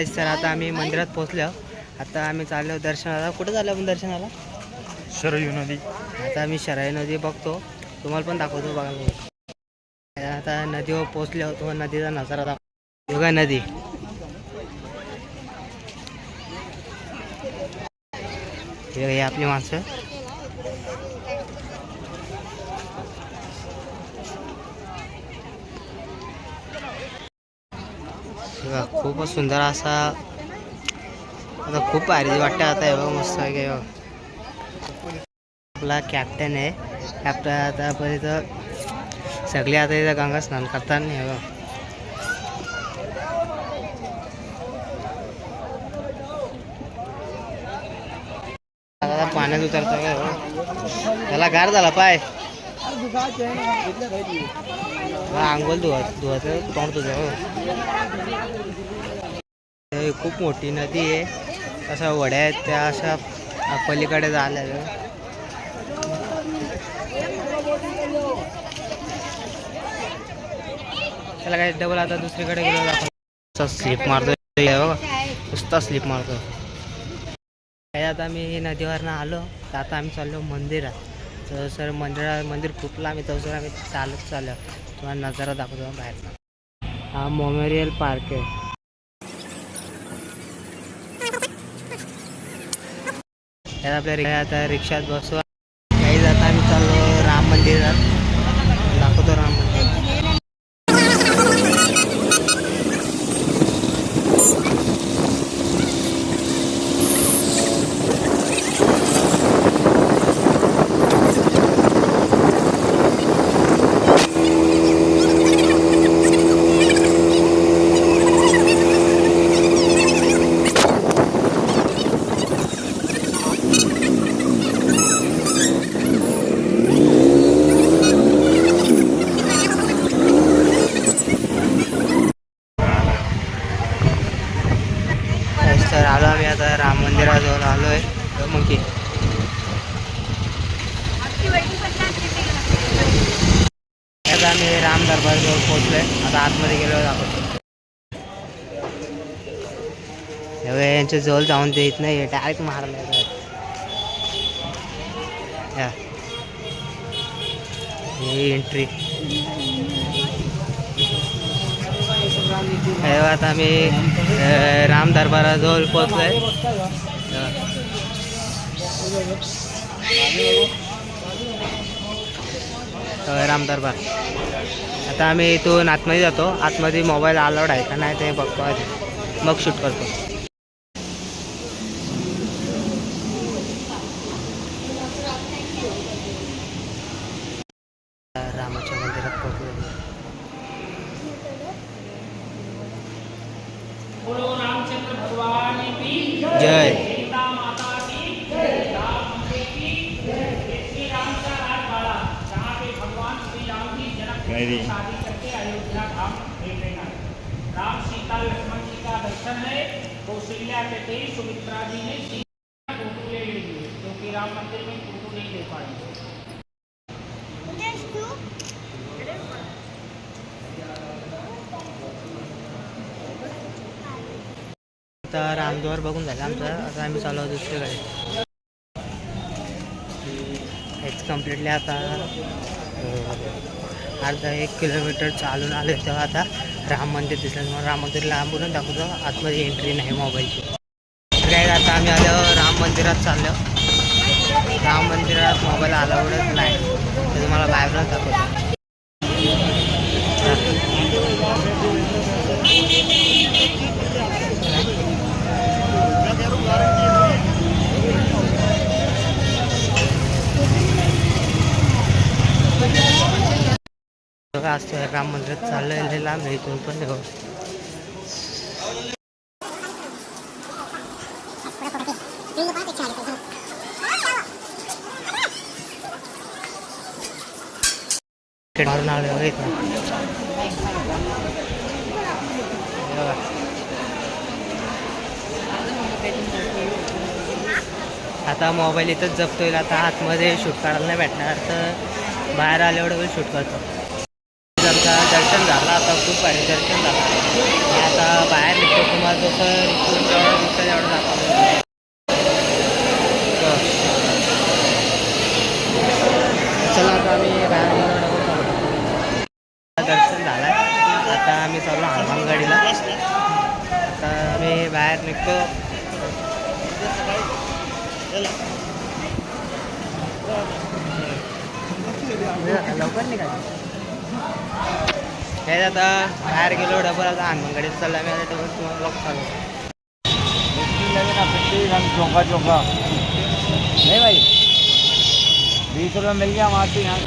तर आता आम्ही मंदिरात पोहोचलो. आता आम्ही चाललो दर्शनाला. कुठं चाललो आपण दर्शनाला? शरयू नदी. आता आम्ही शराई नदी बघतो, तुम्हाला पण दाखवतो बघा. आता नदीवर पोहोचलो होतो, नदीचा नजारा दाखवतो. बघा नदी. हे आपली माणसं. खूपच सुंदर असा, आता खूप भारी वाटतं. आता हे बघा मस्त आहे. आपला कॅप्टन आहे. कॅप्टन आता आपण इथं सगळे आता इथं गंगा स्नान करतात नाही बघा. आता पाण्यात उतरतं का त्याला गार झाला पाय. अंघोल धुवत तोंड तुझं. खूप मोठी नदी आहे. अशा वड्या आहेत त्या अशा पलीकडे झाल्या. त्याला काय डबल आता दुसरीकडे गेलो आपण. स्लिप मारतोय बघा, नुसता स्लिप मारतो. आता आम्ही नदीवरनं आलो, तर आता आम्ही चाललो मंदिरात. तर सर मंदिर खूप लांब आहे, तर सर आम्ही चालत चाललो. तुम्हाला नजारा दाखवतो बाहेरचा. हा मेमोरियल पार्क आहे. आपल्या आता रिक्षात बसू. काही जाता आम्ही चाललो राम मंदिरात. दाखवतो राम मंदिर. तर आलो आम्ही आता राम मंदिराजवळ आलो आहे. मग की आता आम्ही राम दरबारजवळ पोहोचलो आहे. आता आतमध्ये गेलो दाखवतो. यांच्या जवळ जाऊन देत नाही, डायरेक्ट मारला. एंट्री. आता आम्ही राम दरबाराजवळ पोहोचलोय. राम दरबार. आता आम्ही इथून आतमध्ये जातो. आतमध्ये मोबाईल अलाउड आहे का नाही ते बघतो आधी, मग शूट करतो. रामाच्या मंदिरात पोहोचलो. जय. राम सीता लक्ष्मण जी का दर्शन है. कौशल्या कहते हैं सुमित्रा जी ने फोटो ले ली, क्योंकि राम मंदिर में फोटो नहीं ले पाएंगे. आता रामद्वार बघून झालं आमचं. आता आम्ही चालू आहोत दुसरीकडे. हेच कम्प्लिटली आता अर्धा 1 किलोमीटर चालून आले. तेव्हा आता राम मंदिर दिसलं. मग राम मंदिर लांबूनच दाखवतो, आतमध्ये एंट्री नाही मोबाईलची. काय आता आम्ही आलो राम मंदिरात चाललो. राम मंदिरात मोबाईल अलाउडच नाही, ते तुम्हाला बाहेरच दाखवतो. बघा असतो राम मंदिरात चाललंय लांब आहे इथून पण. मारून आले बघा इथं. आता मोबाईल इथंच जप्त होईल. आता आतमध्ये शूट करायला नाही भेटणार, तर बाहेर आल्यावर शूट करतो. आमचा दर्शन झालं. आता खूप भारी दर्शन झालं. आणि आता बाहेर निघतो. तुम्हाला जसं इकडून जेवढं दिसतं तेवढं दाखवलं. चला आता आम्ही बाहेर निघलो. दर्शन झालं. आता आम्ही चाललो हनुमानगडीला. आता आम्ही बाहेर निघतो. लवकर निघायचं काय आता बाहेर गेलो. डबल आता हनुमानगडीत चालला मी. आता डबल तुम्हाला ब्लॉग चालू चौका चौका नहीं भाई 20 रुपये मिल गया वहाँ से यहाँ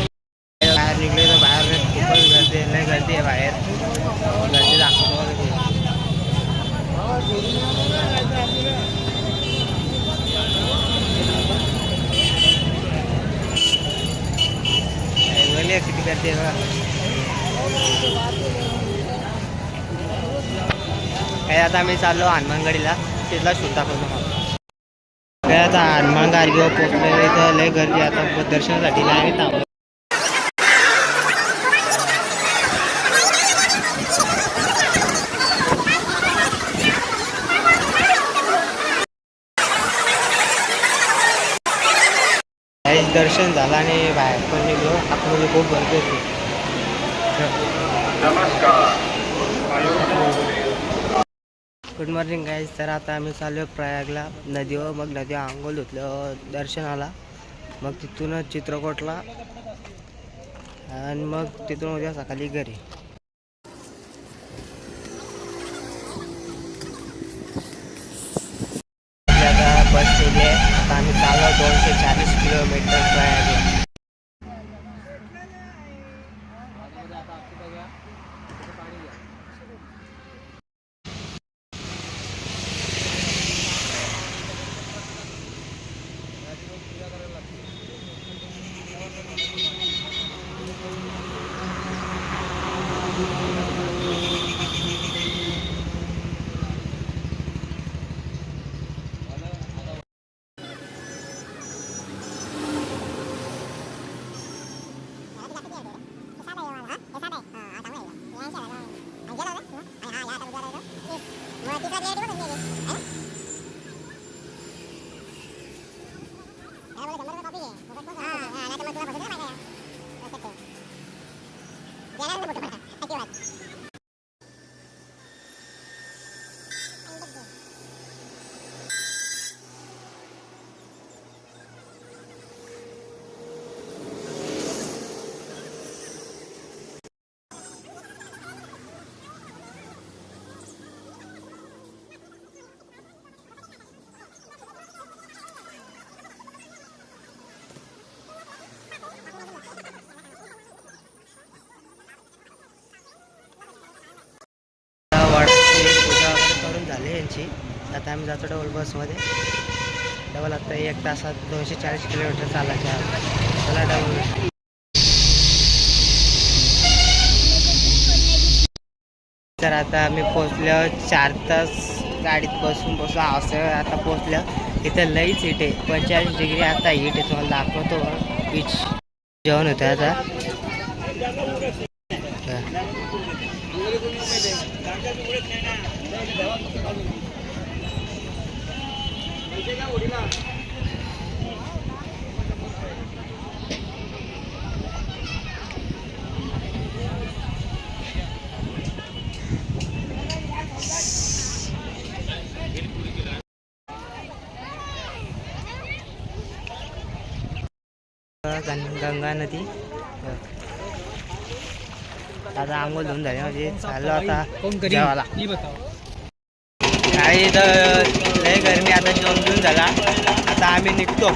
बाहेर निघले तर बाहेर खूपच गर्दी लय गर्दी आहे बाहेर. गर्दी दाखवतो किती गर्दी आहे बघा. काय आता आम्ही चाललो हनुमानगडीला. तिथला शूट दाखवतो मला. काय आता हनुमान गाडीवर पोचलेलं. इथं लय गर्दी. आता दर्शनासाठी नाही थांबलो. दर्शन झालं आणि बाहेर पण निघलो. आतमध्ये खूप गर्दी होती. Good morning guys. तर आता आम्ही चाललो प्रयागला नदीवर. मग नदीवर आंघोळ धुतलं दर्शनाला. मग तिथूनच चित्रकूटला आणि मग तिथून उद्या सकाळी घरी. आता बस केली आहे. आता आम्ही चाललो 240 किलोमीटर प्रयागला. आता आम्ही जातो डबल बसमध्ये. डबल आता 1 तासात 240 किलोमीटर चालायचे आहे. चला डबल. तर आता आम्ही पोचलो. 4 तास गाडीत बसून असं आता पोचलं. इथं लईच हीट आहे. 45 डिग्री आता हीट आहे. तुम्हाला दाखवतो. बीच जेवण होतं आता. गंगा नदी. आता आंघोळ धुवून झाले म्हणजे चाललो आता जेवायला. काही तर लय गरमी. आता जेवण घेऊन झाला. आता आम्ही निघतो.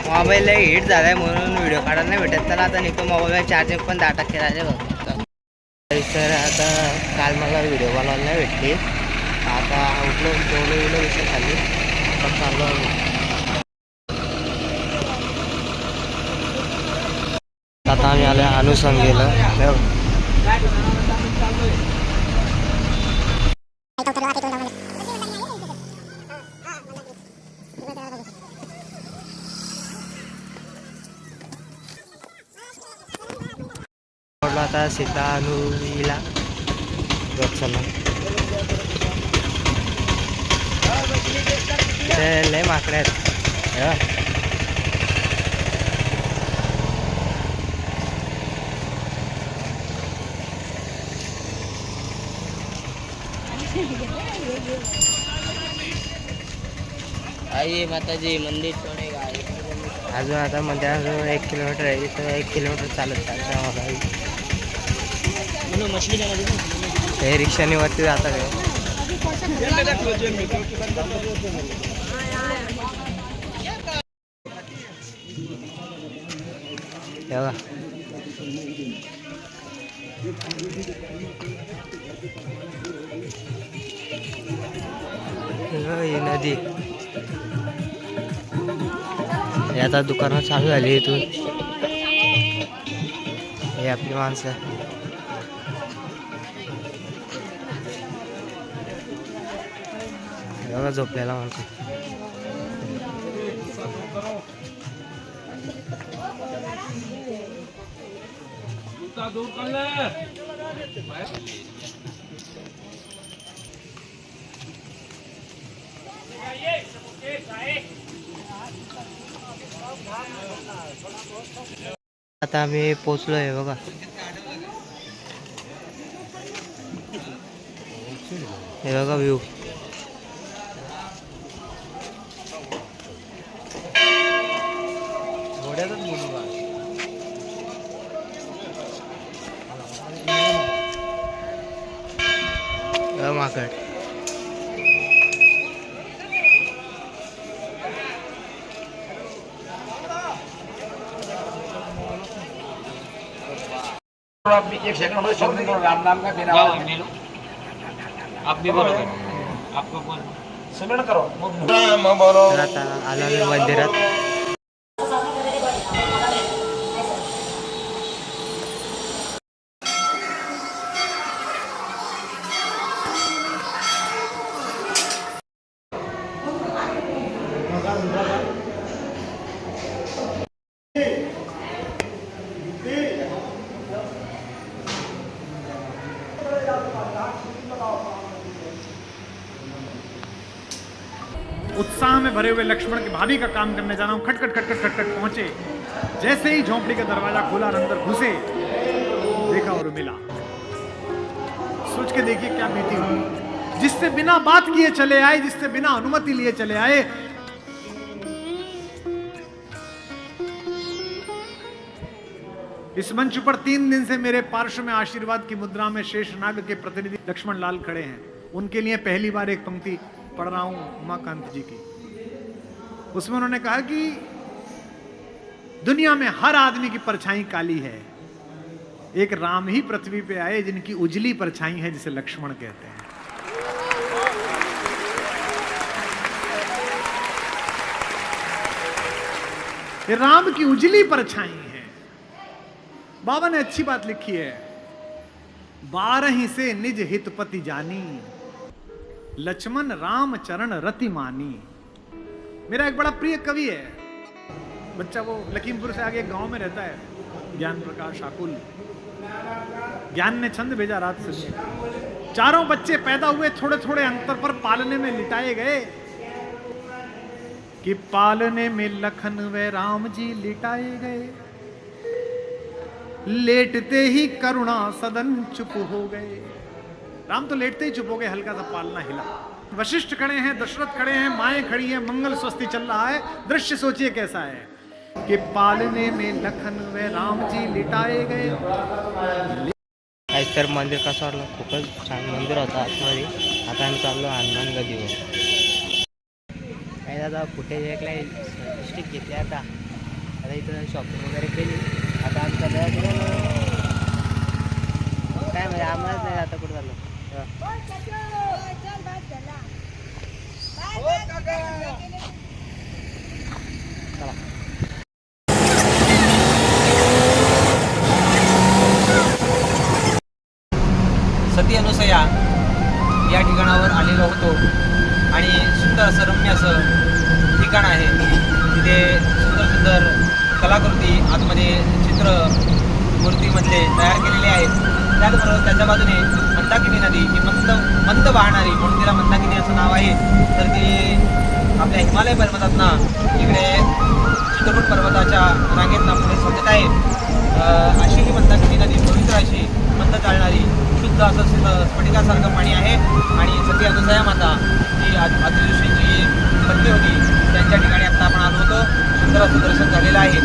मोबाईल लय हीट झालाय म्हणून व्हिडिओ काढायला नाही भेटत. त्याला आता निघतो. मोबाईल चार्जिंग पण 10% राहिले बघ. तर आता काल मला व्हिडिओ बनवायला नाही भेटली. आता उठलो जेवलो विषय खाली. आता चाललो. आता आम्ही आलो अनुषंगेला. आता सीता अनुला वत्सला ते लय माकडे आहेत हे बघ. आई माताजी मंदिर छोडेगा अजून आता मध्ये अजून 1 किलोमीटर आहे तिथं 1 किलोमीटर चालत चालतं मला मछली हे रिक्षाने वरती जातात हे बघा. ही नदी हे आता दुकानं चालू झाली इथून. हे आपली माणसं बघा झोपलेला माणसं. आता आम्ही पोचलो आहे बघा. हे बघा व्ह्यू. माकड आप भी 1 सेकंड में शब्द करो राम नाम का बिना आप भी बोलो आपको बोल सिमरन करो राम बोलो. तर आता आलो आम्ही मंदिरात. उत्साह में भरे हुए लक्ष्मण की भाभी का काम करने जाना हूं. खटखट खटखट खटखट पहुंचे. जैसे ही झोंपड़ी का दरवाजा खोला और अंदर घुसे देखा और मिला. सोच के देखिए क्या बीती हुई. जिससे बिना बात किए चले आए, जिससे बिना अनुमति लिए चले आए, इस मंच पर 3 दिन से मेरे पार्श्व में आशीर्वाद की मुद्रा में शेषनाग के प्रतिनिधि लक्ष्मण लाल खड़े हैं. उनके लिए पहली बार एक पंक्ति पढ़ रहा हूं उमाकांत जी की. उसमें उन्होंने कहा कि दुनिया में हर आदमी की परछाई काली है, एक राम ही पृथ्वी पे आए जिनकी उजली परछाई है, जिसे लक्ष्मण कहते हैं. ये राम की उजली परछाई है. बाबा ने अच्छी बात लिखी है. 12 से निज हितपति जानी, लक्ष्मण राम चरण रति मानी. मेरा एक बड़ा प्रिय कवि है, बच्चा वो लखीमपुर से आगे गांव में रहता है, ज्ञान प्रकाश आकुल. ज्ञान ने छंद भेजा रात से. 4 बच्चे पैदा हुए थोड़े थोड़े अंतर पर पालने में लिटाए गए, कि पालने में लखन व राम जी लिटाए गए. लेटते ही करुणा सदन चुप हो गए. राम तो लेटते ही चुप हो गए, हल्का सा पालना हिला. वशिष्ठ खड़े हैं, दशरथ खड़े हैं, माएं खड़ी हैं, मंगल स्वस्ति चल रहा है. दृश्य सोचिए कैसा है कि पालने में लखन व राम जी लिटाए गए. आज तर मंदिर कसं वाटलं. खूपच छान मंदिर होतं आतमध्ये. आता आम्ही चाललो हनुमान गदीवर. काय दादा फुटेज एकला स्टिक घेतली. आता इथं शॉपिंग वगैरे केली. आता आमचा काय म्हणजे आम्हालाच नाही आता कुठं चाललो. चला सती अनुसया या ठिकाणावर आलेलो होतो आणि सुंदर असं रम्य असं ठिकाण आहे. तिथे सुंदर सुंदर कलाकृती, आतमध्ये चित्र मूर्तीमधले तयार केलेले आहेत. त्याचबरोबर त्याच्या बाजूने मंदाकिनी नदी ही मंद वाहणारी, म्हणून तिला मंदाकिनी असं नाव आहे. तर ती आपल्या हिमालय पर्वतातना इकडे चित्रकूट पर्वताच्या रांगेतना पुढे सरकत आहे. अशी ही मंदाकिनी नदी पवित्र अशी मंद चालणारी शुद्ध असं स्फटिकासारखं पाणी आहे. आणि सती अनसुया माता जी अत्रि ऋषींची पत्नी होती, त्यांच्या ठिकाणी आता आपण आलो होतो. सुंदर असं दर्शन झालेलं आहे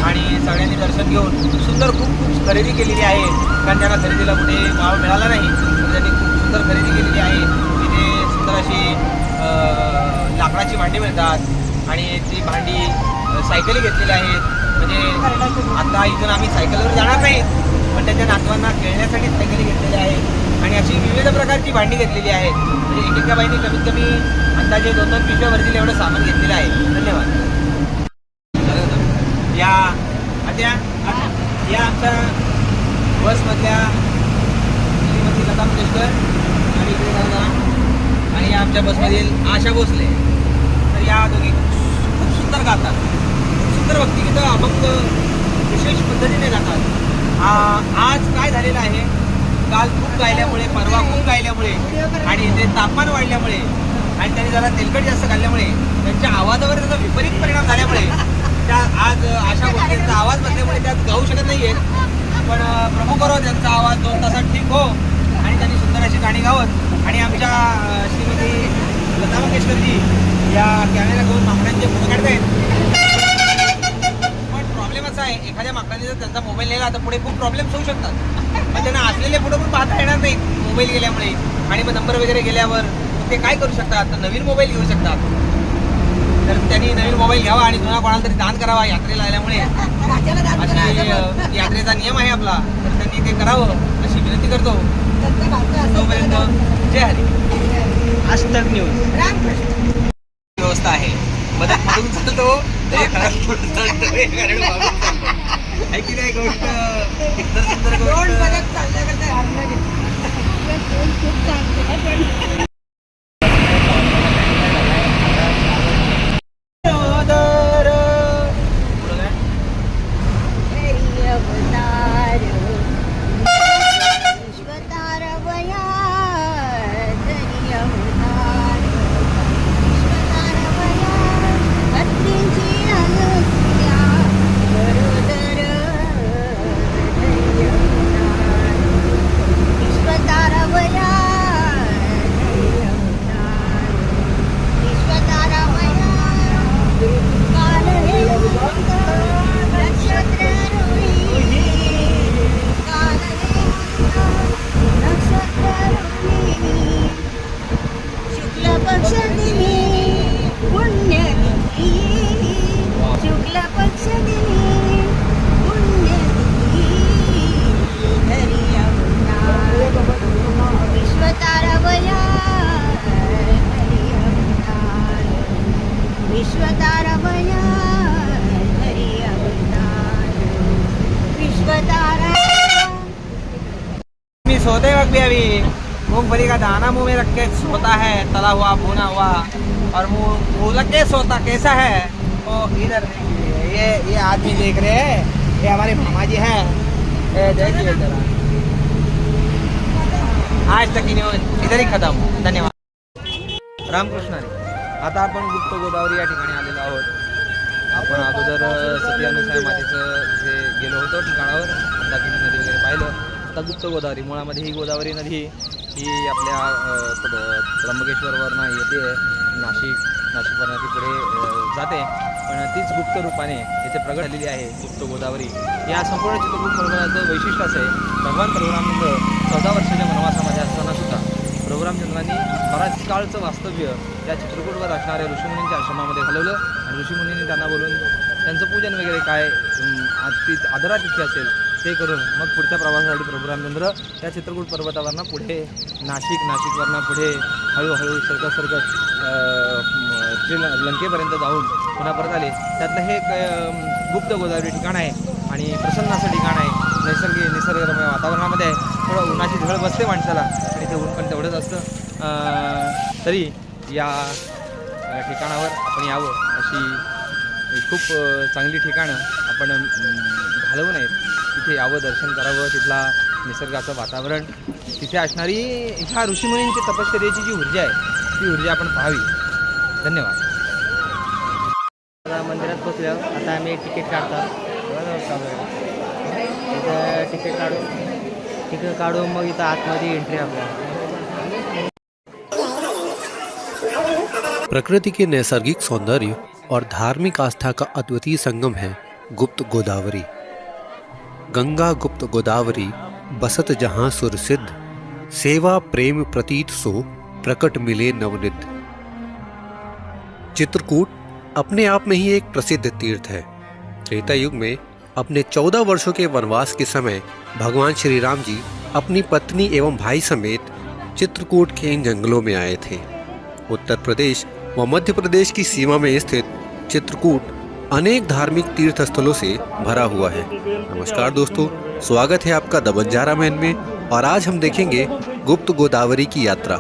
आणि सगळ्यांनी दर्शन घेऊन सुंदर खूप खरेदी केलेली आहे. कारण त्यांना खरेदीला कुठे भाव मिळाला नाही, तर त्यांनी खूप सुंदर खरेदी केलेली आहे. तिथे सुंदर अशी लाकडाची भांडी मिळतात आणि ती भांडी सायकली घेतलेल्या आहेत. म्हणजे आता इथून आम्ही सायकलवर जाणार नाही, पण त्याच्या नातवांना खेळण्यासाठी सायकली घेतलेल्या आहेत आणि अशी विविध प्रकारची भांडी घेतलेली आहेत. म्हणजे एकेका बाईने कमीत कमी अंदाजे 2-2 पिशव्या भरतील एवढं सामान घेतलेलं आहे. धन्यवाद. या आमच्या बसमधल्या श्रीमती लता मंगेशकर आणि इकडे दादा आणि या आमच्या बसमधील आशा भोसले. तर या दोघी खूप सुंदर गातात, सुंदर भक्तिगीतं अभंग विशेष पद्धतीने गातात. आज काय झालेलं आहे, काल खूप गायल्यामुळे, परवा खूप गायल्यामुळे आणि ते तापमान वाढल्यामुळे आणि त्यांनी जरा तेलकट जास्त घालल्यामुळे त्यांच्या आवाजावर त्याचा विपरीत परिणाम झाल्यामुळे त्या आज अशा गोष्टींचा आवाज बसल्यामुळे त्यात गाऊ शकत नाही आहेत. पण प्रभू करो त्यांचा आवाज 2 तासात ठीक हो आणि त्यांनी सुंदर अशी गाणी गावत. आणि आमच्या श्रीमती लता मंगेशकरजी या कॅमेरा घेऊन माकडांचे फोटो काढत आहेत. पण प्रॉब्लेम असा आहे, एखाद्या माकडाने जर त्यांचा मोबाईल नेला तर पुढे खूप प्रॉब्लेम्स होऊ शकतात. पण त्यांना असलेले फोटो पण पाहता येणार नाहीत मोबाईल गेल्यामुळे. आणि मग नंबर वगैरे गेल्यावर ते काय करू शकतात, तर नवीन मोबाईल घेऊ शकतात. तर त्यांनी नवीन मोबाईल घ्यावा आणि जुना कोणाला तरी दान करावा यात्रेला आल्यामुळे. अशी यात्रेचा नियम आहे आपला, तर त्यांनी ते करावं अशी विनंती करतो. तोपर्यंत जय हरी. आजतक न्यूज व्यवस्था आहे, मदत म्हणून चालतो आहे की नाही गोष्ट. सुंदर गोष्ट सोते वक्त भी अभी मूंगफली का दाना मुंह में रख के सोता है, तला हुआ भुना हुआ, और मुंह लग के सोता कैसा है वो इधर देखिए. ये आदमी देख रहे हैं, ये हमारे मामा जी हैं. देखिए जरा, आज तक न्यूज इधर ही खत्म. धन्यवाद. रामकृष्ण हरी. आता आपण गुप्त गोदावरी या ठिकाणी आलेलो आहोत. आपण अगोदर सती अनुसया मातेचं जे गेलो होतो ठिकाणावर, मंदाकिनी नदी वगैरे पाहिलं. आता गुप्त गोदावरी, मुळामध्ये ही गोदावरी नदी ही आपल्या त्र्यंबकेश्वरवरनं येते, नाशिकवरनं ती पुढे जाते. पण तीच गुप्त रूपाने इथे प्रगट झालेली आहे गुप्त गोदावरी. या संपूर्ण चित्रकूट पर्वताचं वैशिष्ट्य असं आहे, भगवान परशुराम 14 वर्षाच्या वनवासामध्ये असताना सुद्धा प्रभू रामचंद्रांनी बराच काळचं वास्तव्य त्या चित्रकूटवर असणाऱ्या ऋषीमुनींच्या आश्रमामध्ये घालवलं आणि ऋषीमुनींनी त्यांना बोलून त्यांचं पूजन वगैरे काय आदरातिथ्य असेल ते करून मग पुढच्या प्रवासासाठी प्रभू रामचंद्र त्या चित्रकूट पर्वतावरनं पुढे नाशिकवरनं पुढे हळूहळू सरकत लंकेपर्यंत जाऊन पुन्हा परत आले. त्यातलं हे एक गुप्त गोदावरी ठिकाण आहे आणि प्रसन्न असं ठिकाण आहे. निसर्गरम्य वातावरणामध्ये आहे. थोडं उन्हाची झळ बसते माणसाला आणि ते ऊन पण तेवढंच असतं. तरी या ठिकाणावर आपण यावं अशी खूप चांगली ठिकाणं आपण घालवू नयेत. तिथे यावं, दर्शन करावं, तिथला निसर्गाचं वातावरण, तिथे असणारी ह्या ऋषीमुनींची तपश्चर्याची जी ऊर्जा आहे ती ऊर्जा आपण पाहावी. धन्यवाद. आता मंदिरात पोचलो. आता आम्ही तिकीट काढतो. इथं तिकीट काढू मग इथं आतमध्ये एंट्री आपल्याला. प्रकृति के नैसर्गिक सौंदर्य और धार्मिक आस्था का अद्वितीय संगम है गुप्त गोदावरी. गंगा गुप्त गोदावरी बसत जहां सुरसिद्ध, सेवा प्रेम प्रतीत सो प्रकट मिले नवनिध. चित्रकूट अपने आप में ही एक प्रसिद्ध तीर्थ है. त्रेता युग में अपने 14 वर्षों के वनवास के समय भगवान श्री राम जी अपनी पत्नी एवं भाई समेत चित्रकूट के इन जंगलों में आए थे. उत्तर प्रदेश व मध्य प्रदेश की सीमा में स्थित चित्रकूट अनेक धार्मिक तीर्थ स्थलों से भरा हुआ है. नमस्कार दोस्तों, स्वागत है आपका द बंजारा मैन में. और आज हम देखेंगे गुप्त गोदावरी की यात्रा.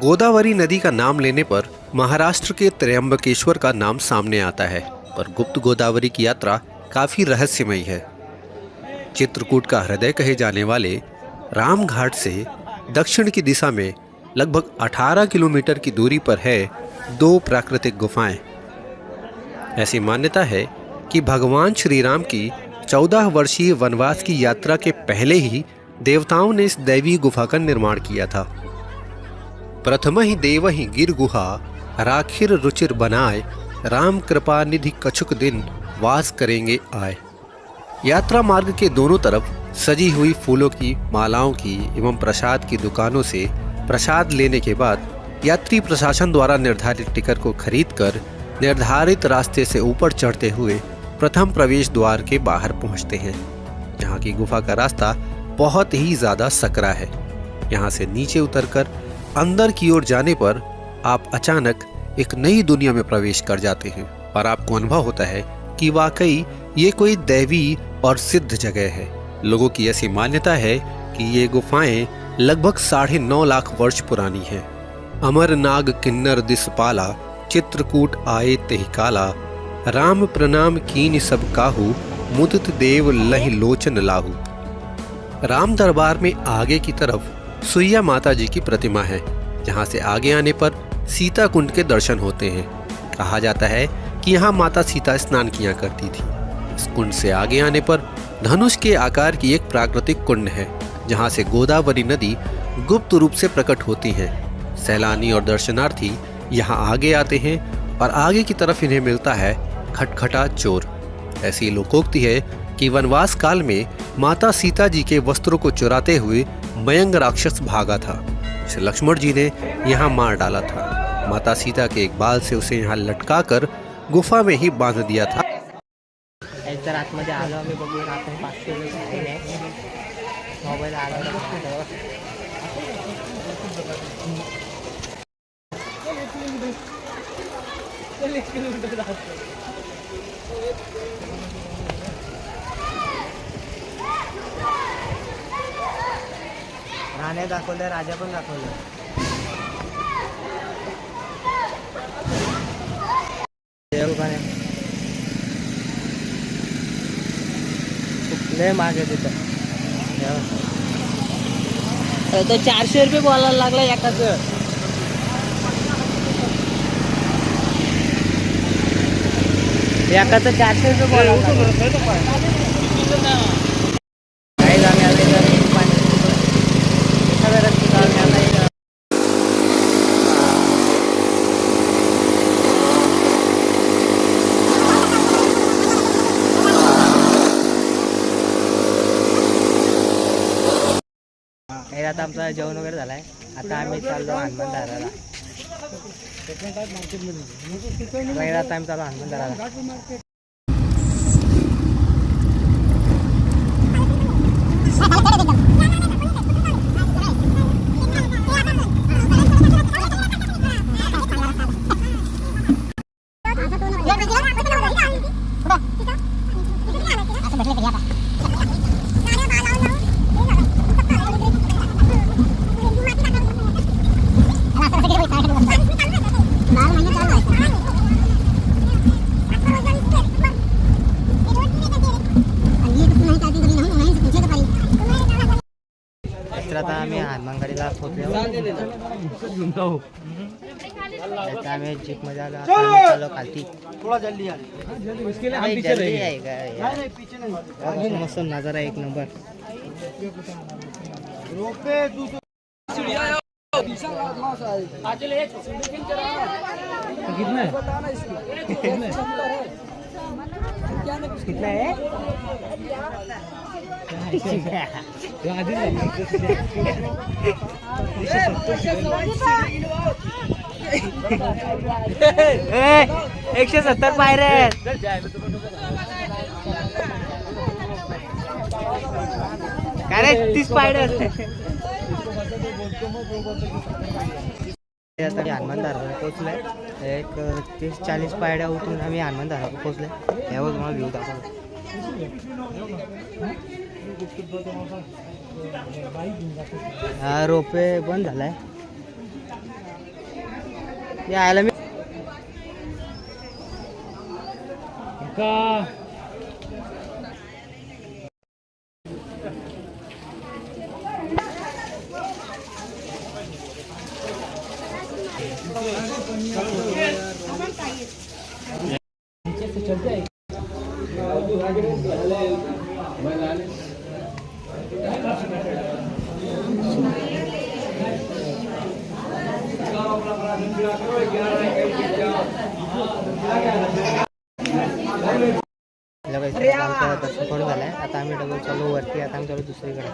गोदावरी नदी का नाम लेने पर महाराष्ट्र के त्र्यंबकेश्वर का नाम सामने आता है, पर गुप्त गोदावरी की यात्रा काफी रहस्यमयी है. चित्रकूट का हृदय कहे जाने वाले रामघाट से दक्षिण की दिशा में लगभग 18 किलोमीटर की दूरी पर है 2 प्राकृतिक गुफाएं. ऐसी मान्यता है कि भगवान श्री राम की 14 वर्षीय वनवास की यात्रा के पहले ही देवताओं ने इस दैवीय गुफा का निर्माण किया था. प्रथम ही देव ही गिर गुहा राखिर रुचिर बनाए, राम कृपा निधि कछुक दिन वास करेंगे आए. यात्रा मार्ग के दोनों तरफ सजी हुई फूलों की मालाओं की एवं प्रसाद की दुकानों से प्रसाद लेने के बाद यात्री प्रशासन द्वारा निर्धारित टिकट को खरीदकर निर्धारित रास्ते से ऊपर चढ़ते हुए प्रथम प्रवेश द्वार के बाहर पहुंचते हैं. यहाँ की गुफा का रास्ता बहुत ही ज़्यादा सकरा है. यहाँ से नीचे उतरकर अंदर की ओर जाने पर आप अचानक एक नई दुनिया में प्रवेश कर जाते हैं और आपको अनुभव होता है कि वाकई ये कोई दैवी और सिद्ध जगह है. लोगों की ऐसी मान्यता है कि ये गुफाएं लगभग 9.5 लाख वर्ष पुरानी हैं. अमर नाग किन्नर दिसपाला, चित्रकूट आए तेहि काला, राम प्रणाम कीन सब काहू, मुदित देव लहि लोचन लाहू. राम दरबार में आगे की तरफ सुइया माता जी की प्रतिमा है, जहाँ से आगे आने पर सीता कुंड के दर्शन होते हैं. कहा जाता है कि यहाँ माता सीता स्नान किया करती थी. इस कुंड से आगे आने पर धनुष के आकार की एक प्राकृतिक कुंड है, जहाँ से गोदावरी नदी गुप्त रूप से प्रकट होती है. सैलानी और दर्शनार्थी यहाँ आगे आते हैं और आगे की तरफ इन्हें मिलता है खटखटा चोर. ऐसी लोकोक्ति है कि वनवास काल में माता सीता जी के वस्त्रों को चुराते हुए मयंग राक्षस भागा था. इसे लक्ष्मण जी ने यहाँ मार डाला था. माता सीता के एक बाल से उसे यहाँ लटका कर गुफा में ही बांध दिया था. तर आतमध्ये आलो आम्ही. बघूया आपण 500 मोबाईल आला. राण्या दाखवल्या, राजा पण दाखवलं. लय मागे तिथं. तर 400 रुपये बोलायला लागला एकाच. एकाचं 400 रुपये बोलायला लागला. काही आम्ही आले तर पाणी एखाद्या रस्ते काढून आला. आता आमचं जेवण वगैरे झालं आहे. आता आम्ही चाललो हनुमान दाराला. आता आम्ही चाललो हनुमान दाराला. आता आम्ही जीप मध्ये आलो, आता आम्ही चाललो खालती. अबे, जल्दी आहे का यार? मस्त नजारा एक नंबर. कितना है? ए, 170 पायऱ्या आहेत. काय रे 30 पायऱ्या आहेत. आता मी हनुमानधारावर पोहोचलोय. एक 30-40 पायऱ्या उतरून आम्ही हनुमानधारावर पोहोचलोय. यावर तुम्हाला व्ह्यू दाखवतो. हा रोपे बंद झालाय. यायला मी आमचं दर्शन करून झालंय. आता आम्ही डबल चालू वरती. आता आम्ही चालू दुसरीकडे.